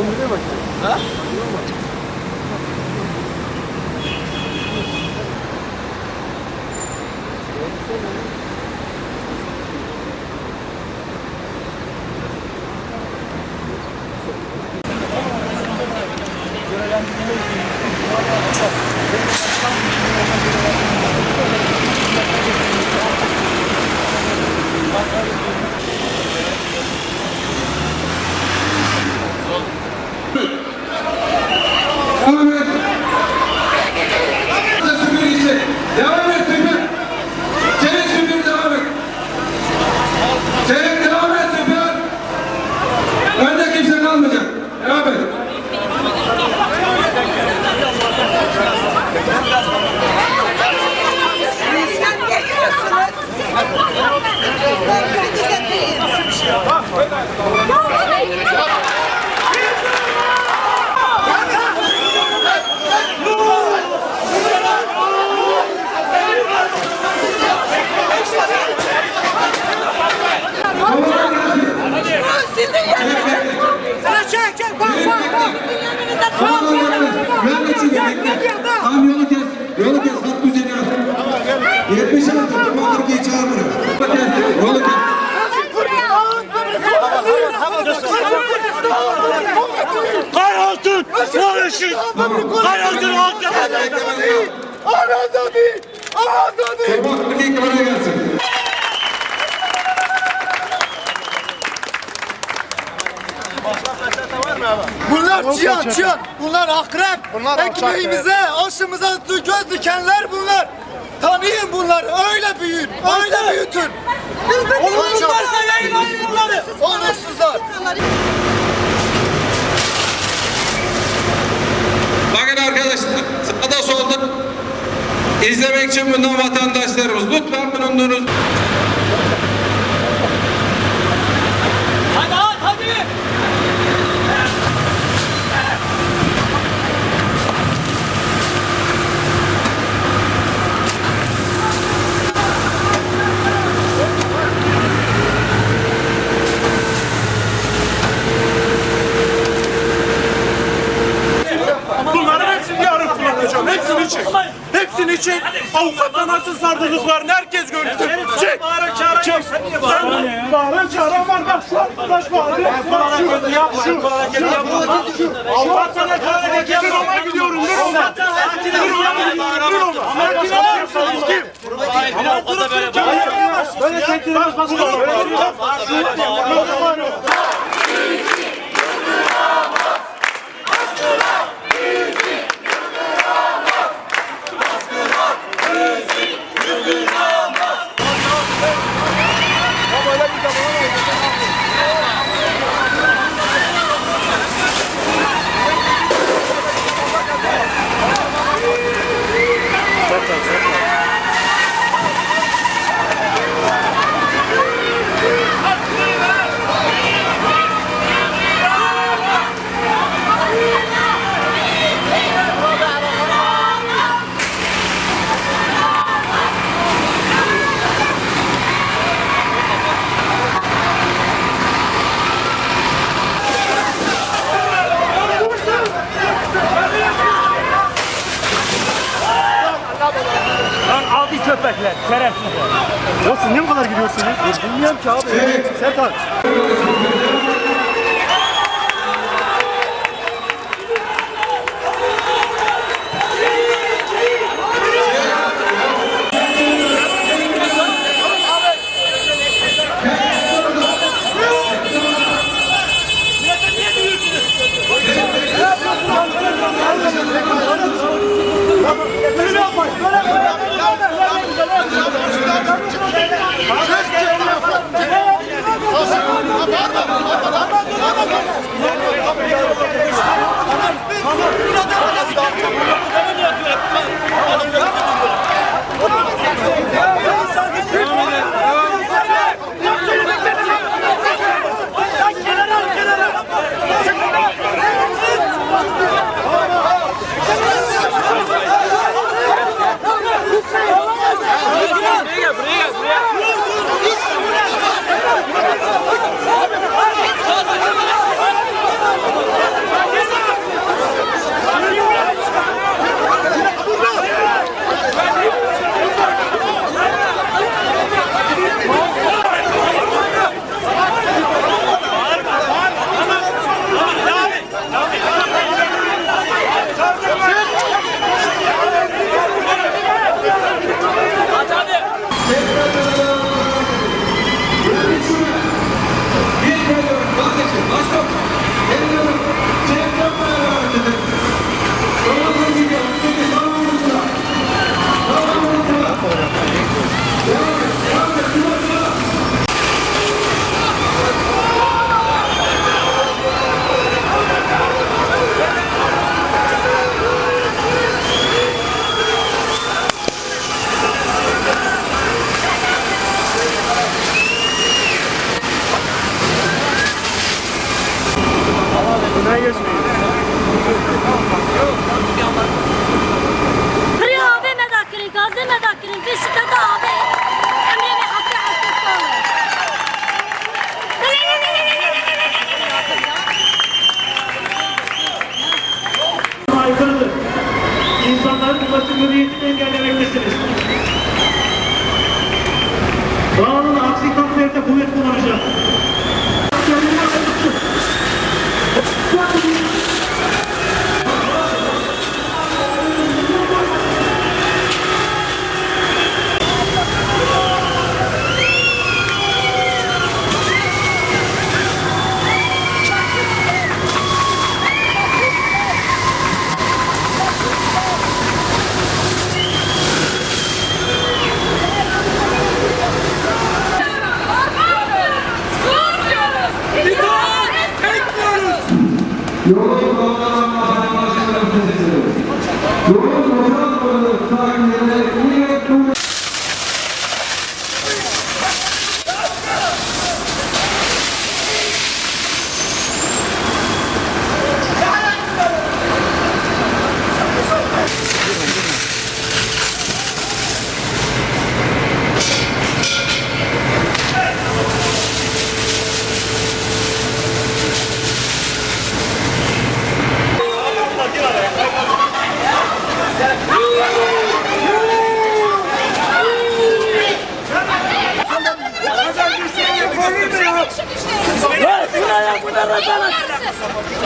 Ha? Devam et Süper. Çeyrek Süper devam et. Çeyrek devam et Süper. Önde kimse kalmayacak. Devam et. Tamam yolu kes. Yolu kes. Hat düzeni al. 76 Cuma 42'yi çağırmıyor. Yolu kes. Karaltın! Barışın! Karaltın halkla! Azadi! Azadi! Cuma 42 oraya gelsin. Bunlar cihan. Bunlar akrep. Ekmeğimize, aşımıza göz dikenler bunlar. Tanıyın bunları. Öyle büyüyün. Öyle büyütün. Onursuzlarsa yayınlayın bunları. Onursuzlar. Bakın arkadaşlar, sağda solda izlemek için bundan vatandaşlarımız lütfen bulundunuz. Hadi! Bunların hepsini yarın kullanacağım. Hepsini çek. Hepsini çek. Avukatla nasıl sardırdıklarını herkes gördü. Çek. Çek. Bağıran çağıran var. Bak şu arkadaş bağırıyor. Bak şu. Yap şu. Avukat sana çağıran gelir ona gidiyorum. Dur ona. Dur ona. Kim? Böyle çektiğimiz basın olur. Lan adi köpekler, şerefsizler. Ya siz niye bu kadar gidiyorsunuz? Bilmiyorum ki abi. Sertaç. Bağırma. vatandaşın hürriyetini engellemektesiniz. Kanunun aksi takdirde kuvvet kullanacak. Yolun konularına vatandaşlarına sesleniyoruz. Yolun konulan konuları sakinlerine niye bu... Bu ne ya? Bu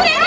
ne?